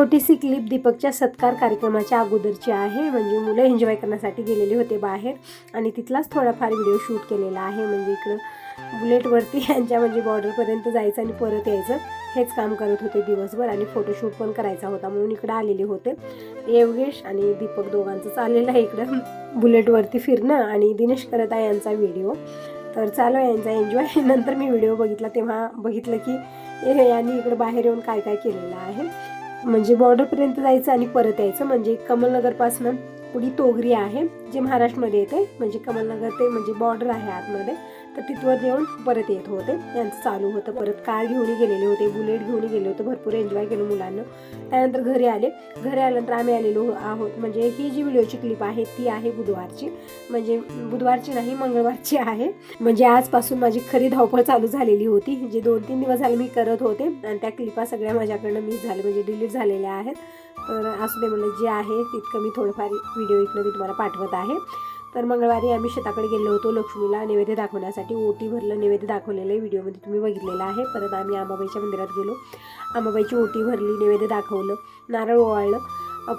छोटीशी क्लिप दीपकच्या सत्कार कार्यक्रमाच्या अगोदरची आहे. म्हणजे मुलं एन्जॉय करण्यासाठी गेलेले होते बाहेर आणि तिथलाच थोडाफार व्हिडिओ शूट केलेला आहे. म्हणजे इकडं बुलेटवरती यांच्या म्हणजे बॉर्डरपर्यंत जायचं आणि परत यायचं हेच काम करत होते दिवसभर आणि फोटोशूट पण करायचा होता म्हणून इकडं आलेले होते. योगेश आणि दीपक दोघांचं चाललेलं आहे इकडं बुलेटवरती फिरणं आणि दिनेश करत आहे यांचा व्हिडिओ. तर चालू आहे यांचा एन्जॉय. नंतर मी व्हिडिओ बघितला तेव्हा बघितलं की यांनी इकडं बाहेर येऊन काय काय केलेलं आहे. म्हणजे बॉर्डरपर्यंत जायचं आणि परत यायचं. म्हणजे कमलनगरपासनं पुढी तोगरी आहे जे महाराष्ट्रामध्ये येते. म्हणजे कमलनगर ते म्हणजे बॉर्डर आहे आतमध्ये, तर तिथवर येऊन परत येत होते. यांचं चालू होतं. परत कार घेऊन गेलेले होते, बुलेट घेऊन गेले होते. भरपूर एन्जॉय केलं मुलांना. त्यानंतर घरी आल्यानंतर आम्ही आलेलो आहोत. म्हणजे ही जी व्हिडिओची क्लिप आहे ती आहे बुधवारची. म्हणजे बुधवारची नाही, मंगळवारची आहे. म्हणजे आजपासून माझी खरी धावपळ चालू झालेली होती. जे 2-3 दिवस झाले मी करत होते आणि त्या क्लिपा सगळ्या माझ्याकडनं मिस झाल्या, म्हणजे डिलीट झालेल्या आहेत. तर असू दे म्हणलं, जे आहे तितकं मी थोडंफार व्हिडिओ इकडं मी तुम्हाला पाठवत आहे. तर मंगळवारी आम्ही शेताकडे गेलो होतो लक्ष्मीला नैवेद्य दाखवण्यासाठी. ओटी भरलं, नैवेद्य दाखवलेलं आहे, व्हिडिओमध्ये तुम्ही बघितलेलं आहे. परत आम्ही अंबाबाईच्या मंदिरात गेलो, अंबाबाईची ओटी भरली, नैवेद्य दाखवलं, नारळ ओवाळलं,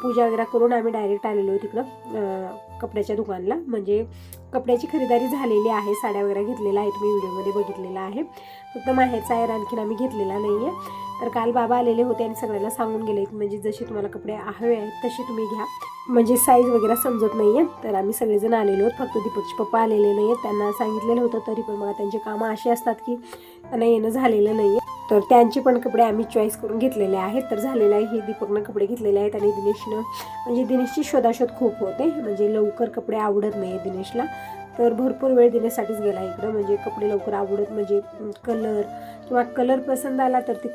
पूजा वगैरे करून आम्ही डायरेक्ट आलेलो तिकडं कपड्याच्या दुकानला. म्हणजे कपड्याची खरेदी झालेली आहे, साड्या वगैरे घेतलेल्या आहे, तुम्ही व्हिडिओमध्ये बघितलेलं आहे. फक्त माहेरचा आहे, आणखीन आम्ही घेतलेला नाही आहे. तर काल बाबा आलेले होते आणि सगळ्यांना सांगून गेले म्हणजे जसे तुम्हाला कपडे हवे आहेत तसे तुम्ही घ्या, म्हणजे साईज वगैरे समजत नाही आहे. तर आम्ही सगळेजण आलेलो आहोत, फक्त दीपकचे पप्पा आलेले नाही आहेत. त्यांना सांगितलेलं होतं, तरी पण बघा त्यांचे कामं असे असतात की त्यांना येणं झालेलं नाही आहे. तर त्यांचे पण कपडे आम्ही चॉईस करून घेतलेले आहेत. तर झालेलं आहे, हे दीपकनं कपडे घेतलेले आहेत आणि दिनेशनं म्हणजे दिनेशची शोधाशोध खूप होते. म्हणजे लवकर कपडे आवडत नाही दिनेशला. तर भरपूर वेळ दिनेशसाठीच गेला इकडं. म्हणजे कपडे लवकर आवडत, म्हणजे कलर पसंत आला तर ते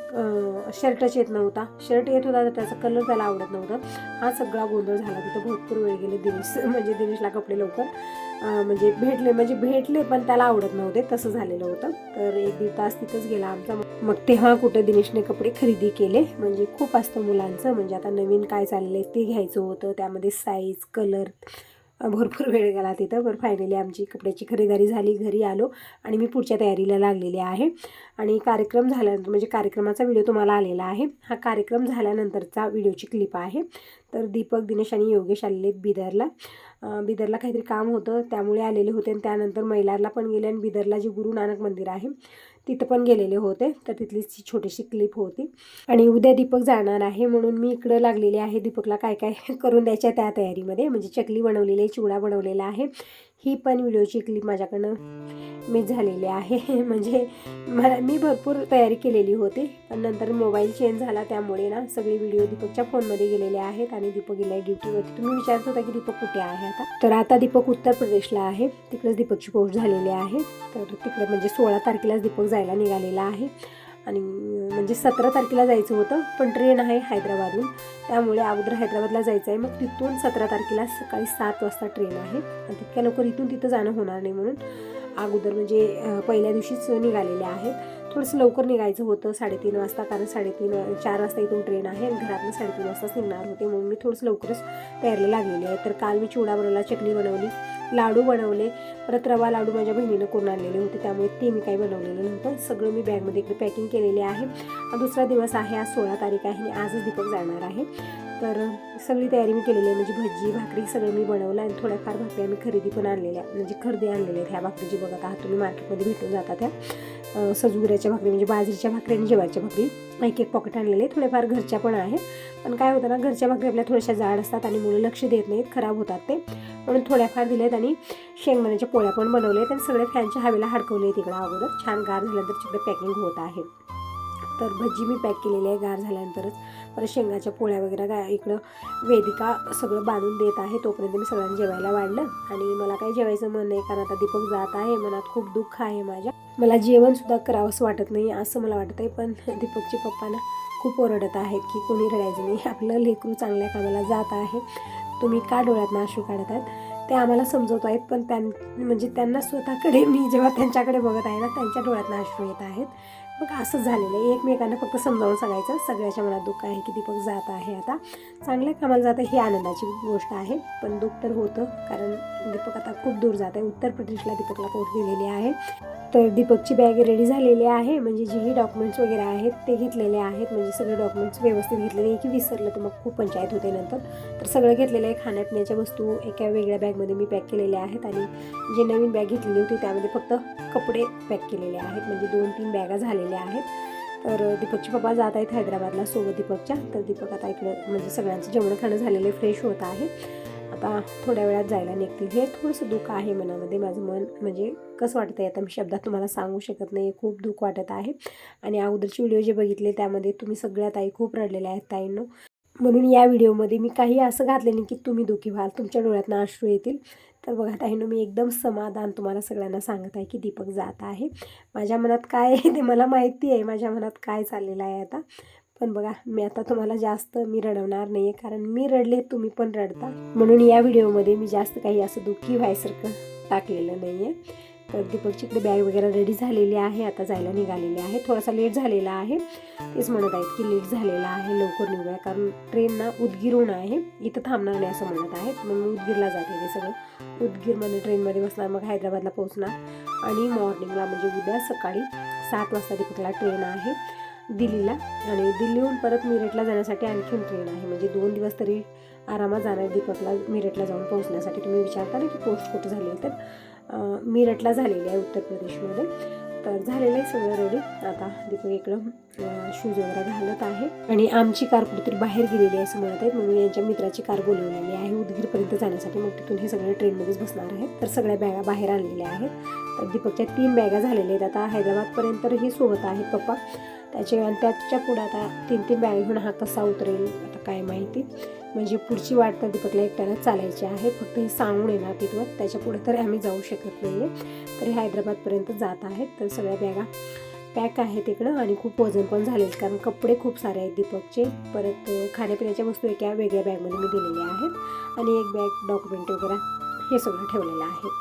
शर्टच येत नव्हता, शर्ट येत होता तर त्याचा कलर त्याला आवडत नव्हता. हा सगळा गोंधळ झाला तिथं. भरपूर वेळ गेले दिनेशला कपडे लवकर भेटले पण त्याला आवडत नव्हते, तसं झालेलं होतं. तर 1-1.5 तास तिथंच गेला आमचा. मग तेव्हा कुठे दिनेशने कपडे खरेदी केले. म्हणजे खूप असतं मुलांचं, म्हणजे आता नवीन काय चाललंय ते घ्यायचं होतं, त्यामध्ये साईज, कलर, भरपूर वेळ गेला तिथं. पण फायनली आमची कपड्याची खरेदी झाली, घरी आलो आणि मी पुढच्या तयारीला लागलेली आहे. आणि कार्यक्रम झाल्यानंतर म्हणजे कार्यक्रमाचा व्हिडिओ तुम्हाला आलेला आहे. हा कार्यक्रम झाल्यानंतरचा व्हिडिओची क्लिप आहे. तर दीपक, दिनेश आणि योगेश आलेले बिदरला काहीतरी काम होतं त्यामुळे आलेले होते. आणि त्यानंतर मैलारला पण गेले आणि बिदरला जे गुरु नानक मंदिर आहे तिथं पण गेलेले होते. तर तिथलीच छोटीशी क्लिप होती. आणि उद्या दीपक जाणार आहे म्हणून मी इकडं लागलेले आहे दीपकला काय काय करून द्यायच्या त्या तयारीमध्ये. म्हणजे चकली बनवलेली आहे, चिवडा बनवलेला आहे. ही पण व्हिडिओची क्लिप माझ्याकडनं मिस झालेली आहे. म्हणजे मी भरपूर तयारी केलेली होती, पण नंतर मोबाईल चेंज झाला त्यामुळे ना सगळे व्हिडिओ दीपकच्या फोनमध्ये गेलेले आहेत आणि दीपक गेला ड्युटीवरती. तुम्ही विचारत होता की दीपक कुठे आहे आता, तर आता दीपक उत्तर प्रदेशला आहे. तिकडेच दीपकची पोस्ट झालेली आहे. तर तिकडे म्हणजे 16 तारखेलाच दीपक जायला निघालेला आहे. आणि म्हणजे 17 तारखेला जायचं होतं, पण ट्रेन आहे हैदराबादहून, त्यामुळे अगोदर हैदराबादला जायचं आहे. मग तिथून 17 तारखेला सकाळी 7 वाजता ट्रेन आहे आणि तितक्या लवकर इथून तिथं जाणं होणार नाही म्हणून अगोदर म्हणजे पहिल्या दिवशीच निघालेले आहेत. थोडंसं लवकर निघायचं होतं 3:30 वाजता, कारण 4 वाजता इथून ट्रेन आहे आणि घरातून 3:30 वाजताच निघणार होते म्हणून मी थोडंसं लवकरच तयारीला लागलेली आहे. तर काल मी चिवडा बनवला, चकली बनवली, लाडू बनवले, परत रवा लाडू माझ्या बहिणीनं करून आणलेले होते त्यामुळे ते मी काही बनवलेलं नव्हतं. सगळं मी बॅगमध्ये इकडे पॅकिंग केलेले आहे. दुसरा दिवस आहे, आज 16 तारीख आहे आणि आजच दीपक जाणार आहे. तर सगळी तयारी मी केलेली आहे. म्हणजे भजी, भाकरी सगळं मी बनवलं आणि थोड्याफार भाकरी आम्ही खरेदी आणलेल्या आहेत. ह्या भाकरी जी बघत आहात तुम्ही मार्केटमध्ये भेटून जातात त्या सजूगऱ्याच्या भाकरी, म्हणजे बाजरीच्या भाकरी आणि ज्वारीच्या भाकरी. 1-1 पॉकेट आणलेले, थोड्याफार घरच्या पण आहेत. पण काय होतं ना, घरच्या भाकरी आपल्या थोड्याशा जाड असतात आणि मुलं लक्ष देत नाहीत, खराब होतात ते, म्हणून थोड्याफार दिलेत. आणि शेंगदाण्याच्या पोळ्या पण बनवले आहेत आणि सगळे फॅनच्या हवेला हडकवले तिकडं अगोदर. छान गार झाल्यानंतर तिकडे पॅकिंग होत आहे. तर भजी मी पॅक केलेली आहे गार झाल्यानंतरच. परत शेंगाच्या पोळ्या वगैरे इकडं वेदिका सगळं बांधून देत आहे. तोपर्यंत मी सगळ्यांना जेवायला वाढलं आणि मला काही जेवायचं मन नाही, कारण आता दीपक जात आहे. मनात खूप दुःख आहे माझ्या, मला जेवणसुद्धा करावंसं वाटत नाही असं मला वाटत आहे. पण दीपकचे पप्पांना खूप ओरडत आहेत की कोणी रडायचं नाही, आपलं लेकरू चांगल्या कामाला जात आहे, तुम्ही का डोळ्यातनं अश्रू काढत आहेत. ते आम्हाला समजवत आहेत, पण म्हणजे त्यांना स्वतःकडे मी जेव्हा त्यांच्याकडे बघत आहे ना, त्यांच्या डोळ्यातनं अश्रू येत आहेत. मग असंच झालेलं आहे. एकमेकांना फक्त समजावून सांगायचं. सगळ्याच्या मनात दुःख आहे की दीपक जात आहे, आता चांगल्या कामाला जात आहे, ही आनंदाची गोष्ट आहे. पण दुःख तर होतं, कारण दीपक आता खूप दूर जात आहे. उत्तर प्रदेशला दीपकला पोस्ट दिलेली आहे. तर दीपकची बॅग रेडी झालेली आहे, म्हणजे जेही डॉक्युमेंट्स वगैरे आहेत ते घेतलेले आहेत, म्हणजे सगळे डॉक्युमेंट्स व्यवस्थित घेतलेले आहे की विसरलं तर मग खूप पंचायत होते नंतर. तर सगळं घेतलेलं आहे. खाण्यापिण्याच्या वस्तू एका वेगळ्या बॅगमध्ये मी पॅक केलेल्या आहेत आणि जे नवीन बॅग घेतलेली होती त्यामध्ये फक्त कपडे पॅक केलेले आहेत, म्हणजे 2-3 बॅगा झालेल्या आहेत. तर दीपकचे पप्पा जात आहेत हैदराबादला सोबत दीपकच्या. तर दीपक आता इकडं म्हणजे सगळ्यांचं जेवण खाणं झालेलं आहे, फ्रेश होत आहे, आता थोड्या वेळात जायला निघतील. हे थोडंसं दुःख आहे मनामध्ये, माझं मन म्हणजे कसं वाटतं आहे आता मी शब्दात तुम्हाला सांगू शकत नाही, खूप दुःख वाटत आहे. आणि अगोदरचे व्हिडिओ जे बघितले त्यामध्ये तुम्ही सगळ्या ताई खूप रडलेल्या आहेत ताईंनो, म्हणून या व्हिडिओमध्ये मी काही असं घातले नाही की तुम्ही दुःखी व्हाल, तुमच्या डोळ्यातनं अश्रू येतील. तर बघा ताईंनो, मी एकदम समाधान तुम्हाला सगळ्यांना सांगत आहे की दीपक जात आहे. माझ्या मनात काय आहे ते मला माहिती आहे, माझ्या मनात काय चाललेलं आहे आता. पण बघा, मी आता तुम्हाला जास्त मी रडवणार नाही आहे, कारण मी रडले तुम्ही पण रडता, म्हणून या व्हिडिओमध्ये मी जास्त काही असं दुःखी व्हायसारखं टाकलेलं नाही आहे. तर दीपकची इकडे बॅग वगैरे रेडी झालेली आहे, आता जायला निघालेली आहे. थोडासा लेट झालेला आहे, तेच म्हणत आहेत की लेट झालेला आहे, लवकर निघूया, कारण ट्रेन ना उदगीरहून आहे, इथं थांबणार नाही असं म्हणत आहेत. मग मी उदगीरला जाते, ते सगळं उदगीरमध्ये ट्रेनमध्ये बसणार, मग हैदराबादला पोहोचणार आणि मॉर्निंगला म्हणजे उद्या सकाळी 7 वाजता दीपकला ट्रेन आहे दिल्लीला, आणि दिल्लीहून परत मिरटला जाण्यासाठी आणखीन ट्रेन आहे, म्हणजे 2 दिवस तरी आरामात जाणार दीपकला मिरटला जाऊन पोहोचण्यासाठी. तुम्ही विचारता ना की पोस्ट कुठं झाली, तर मिरटला झालेली आहे उत्तर प्रदेशमध्ये. तर झालेलं आहे सगळं रेडी. आता दीपक इकडं शूज वगैरे घालत आहे आणि आमची कार कुठेतरी बाहेर गेलेली आहे असं म्हणत आहेत, म्हणून यांच्या मित्राची कार बोलवलेली आहे उदगीरपर्यंत जाण्यासाठी, मग तिथून हे सगळे ट्रेनमध्येच बसणार आहेत. तर सगळ्या बॅगा बाहेर आणलेल्या आहेत. तर दीपकच्या 3 बॅगा झालेल्या आहेत, आता हैदराबादपर्यंत ही सोबत आहेत पप्पा त्याचे, आणि त्याच्या पुढे आता 3-3 बॅग घेऊन हा कसा उतरेल आता काय माहिती, म्हणजे पुढची वाट तर दीपकला एकट्याला चालायची आहे, फक्त हे सांगून येणार तिथवर, त्याच्या पुढे तर आम्ही जाऊ शकत नाही आहे. तर हे हैदराबादपर्यंत जात आहेत. तर सगळ्या बॅगा पॅक आहेत इकडं, आणि खूप वजन पण झालेत, कारण कपडे खूप सारे आहेत दीपकचे. परत खाण्यापिण्याच्या वस्तू एका वेगळ्या बॅगमध्ये मी दिलेल्या आहेत, आणि एक बॅग डॉक्युमेंट वगैरे हे सगळं ठेवलेलं आहे.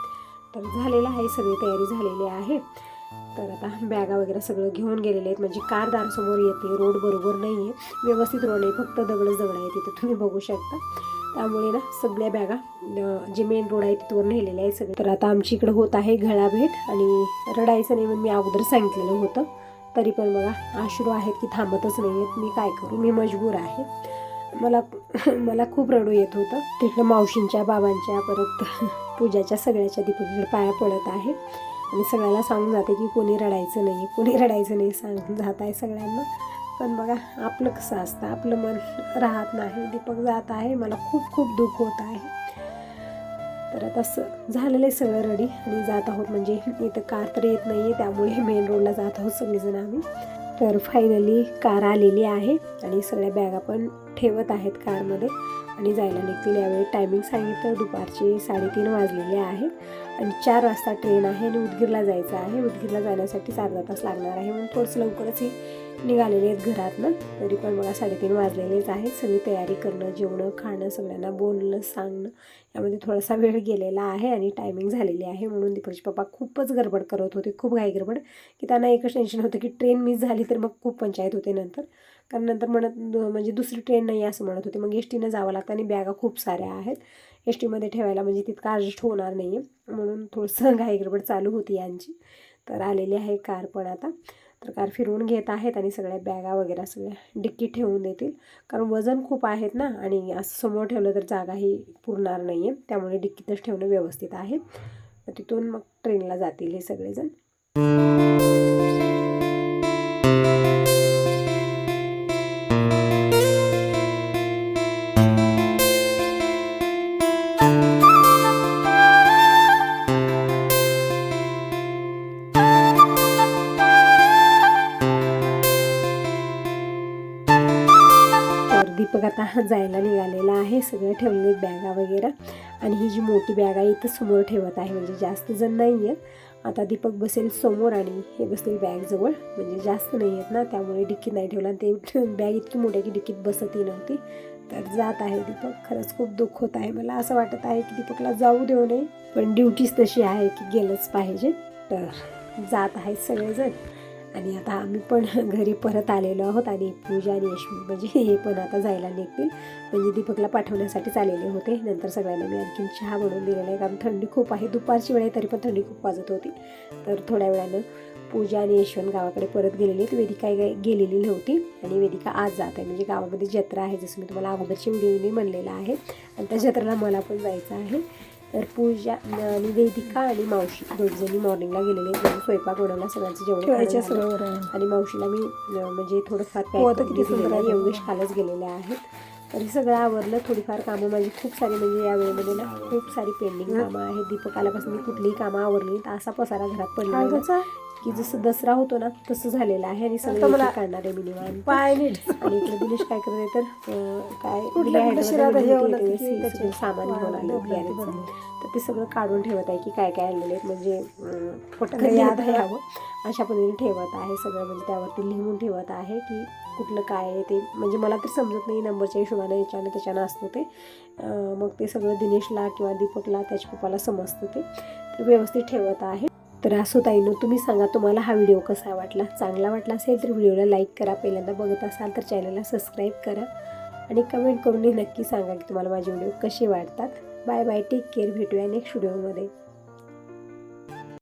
तर झालेलं आहे, सगळी तयारी झालेली आहे. तर आता बॅगा वगैरे सगळं घेऊन गेलेले आहेत, म्हणजे कार दारासमोर येते, रोड बरोबर नाही आहे, व्यवस्थित रोड नाही, फक्त दगडच दगड आहे तिथे, तुम्ही बघू शकता. त्यामुळे ना सगळ्या बॅगा जे मेन रोड आहे तिथवर नेलेले आहे सगळे. तर आता आमची इकडं होत आहे घळाभेट, आणि रडायचं नाही म्हणून मी अगोदर सांगितलेलं होतं, तरी पण बघा अश्रू आहेत की थांबतच नाही आहेत. मी काय करू, मी मजबूर आहे. मला खूप रडू येत होतं. तिकडं मावशींच्या बाबांच्या परत पूजाच्या सगळ्याच्या दीपकीकडे पाया पडत आहे, आणि सगळ्याला सांगून जाते की कोणी रडायचं नाही, कोणी रडायचं नाही सांगून जात आहे सगळ्यांना. पण बघा आपलं कसं असतं, आपलं मन राहत नाही. दीपक जात आहे, मला खूप खूप दुःख होत आहे. तर आता झालेलं आहे सगळं रेडी, आणि जात आहोत, म्हणजे इथं कार तर येत नाही आहे, त्यामुळे मेन रोडला जात आहोत सगळेजण आम्ही. तर फायनली कार आलेली आहे, आणि सगळ्या बॅगा पण ठेवत आहेत कारमध्ये, आणि जायला निघतील. यावेळी टायमिंग सांगितलं दुपारचे 3:30 वाजलेले आहेत, आणि 4 वाजता ट्रेन आहे, आणि उदगीरला जायचं आहे. उदगीरला जाण्यासाठी 4 तास लागणार आहे, म्हणून थोडंसं लवकरच हे निघालेले आहेत घरातनं. तरी पण मला 3:30 वाजलेलेच आहेत. सगळी तयारी करणं, जेवणं खाणं, सगळ्यांना बोलणं सांगणं यामध्ये थोडासा वेळ गेलेला आहे, आणि टायमिंग झालेली आहे, म्हणून दीपकचे पप्पा खूपच गडबड करत होते, खूप घाई गडबड, की त्यांना एकच टेन्शन होतं की ट्रेन मिस झाली तर मग खूप पंचायत होते नंतर, कारण नंतर म्हणजे दुसरी ट्रेन नाही असं म्हणत होते, मग एस टीनं जावं लागतं, आणि बॅगा खूप साऱ्या आहेत एस टीमध्ये ठेवायला, म्हणजे तितकं ॲडजस्ट होणार नाही आहे, म्हणून थोडंसं घाई गडबड चालू होती यांची. तर आलेली आहे कार पण आता. तर कार फिरवून घेत आहेत, आणि सगळ्या बॅगा वगैरे सगळ्या डिक्कीत ठेवून देतील, कारण वजन खूप आहेत ना, आणि असं समोर ठेवलं तर जागाही पुरणार नाही आहे, त्यामुळे डिक्कीतच ठेवणं व्यवस्थित आहे. तिथून मग ट्रेनला जातील हे सगळेजण. दीपक आता जायला निघालेला आहे, सगळं ठेवलेले बॅगा वगैरे, आणि ही जी मोठी बॅग आहे इथं समोर ठेवत आहे, म्हणजे जास्त जण नाही आहेत. आता दीपक बसेल समोर, आणि हे बसतील बॅगजवळ, म्हणजे जास्त नाही आहेत ना, त्यामुळे डिक्कीत नाही ठेवलं, आणि ते बॅग इतकी मोठी की डिक्कीत बसतही नव्हती. तर जात आहे दीपक. खरंच खूप दुःख होत आहे, मला असं वाटत आहे की दीपकला जाऊ देऊ नये, पण ड्युटीच तशी आहे की गेलंच पाहिजे. तर जात आहेत सगळेजण, आणि आता आम्ही पण घरी परत आलेलो आहोत आणि पूजा आणि यशवी म्हणजे हे पण आता जायला निघतील, म्हणजे दीपकला पाठवण्यासाठीच आलेले होते. नंतर सगळ्यांना मी आणखीन चहा बनवून दिलेला आहे, कारण थंडी खूप आहे, दुपारची वेळ आहे तरी पण थंडी खूप वाजत होती. तर थोड्या वेळानं पूजा आणि यशवंत गावाकडे परत गेलेली आहेत. वेदिका गेलेली नव्हती आणि वेदिका आज जात आहे, म्हणजे गावामध्ये जत्रा आहे, जसं मी तुम्हाला अगोदरच्या व्हिडिओने म्हणलेलं आहे, आणि त्या जत्रेला मला पण जायचं आहे. तर पूजा आणि वेदिका आणि मावशी दोघीजणी मॉर्निंगला गेलेले, म्हणजे स्वयंपाक बनवला, सगळ्यांचं जेवण सगळं, आणि मावशीला मी म्हणजे थोडंफार एवढेच खालच गेलेले आहेत. तर हे सगळं आवरलं. थोडीफार कामं माझी खूप सारी, म्हणजे या वेळेमध्ये ना खूप सारी पेंडिंग कामं आहेत. दीपक आल्यापासून मी कुठलीही कामं आवरली तर असा पसारा घरात पडलेला की जसं दसरा होतो ना तसं झालेलं आहे, आणि सगळं मला काढणार आहे मी निवांत पाय नीट. आणि इकडे दिनेश काय करते तर काय सामान घेऊन आले, तर ते सगळं काढून ठेवत आहे की काय काय आणलेले आहेत, म्हणजे पटकन याद यावं अशा पद्धतीने ठेवत आहे सगळं, म्हणजे त्यावरती लिहून ठेवत आहे की कुठलं काय आहे ते, म्हणजे मला तर समजत नाही नंबरच्या हिशोबाने याच्यानं त्याच्यानं असतं ते, मग ते सगळं दिनेशला किंवा दीपकला त्याच्या पप्पाला समजतं ते, तर व्यवस्थित ठेवत आहे. तर असो ताईनो, तुम्ही सांगा तुम्हाला हा व्हिडिओ कसा वाटला. चांगला वाटला असेल तर व्हिडिओला लाईक करा, पहिल्यांदा बघत असाल तर चॅनलला सबस्क्राईब करा, आणि कमेंट करूनही नक्की सांगा की तुम्हाला माझे व्हिडिओ कसे वाटतात. बाय बाय, टेक केअर, भेटूया नेक्स्ट व्हिडिओमध्ये.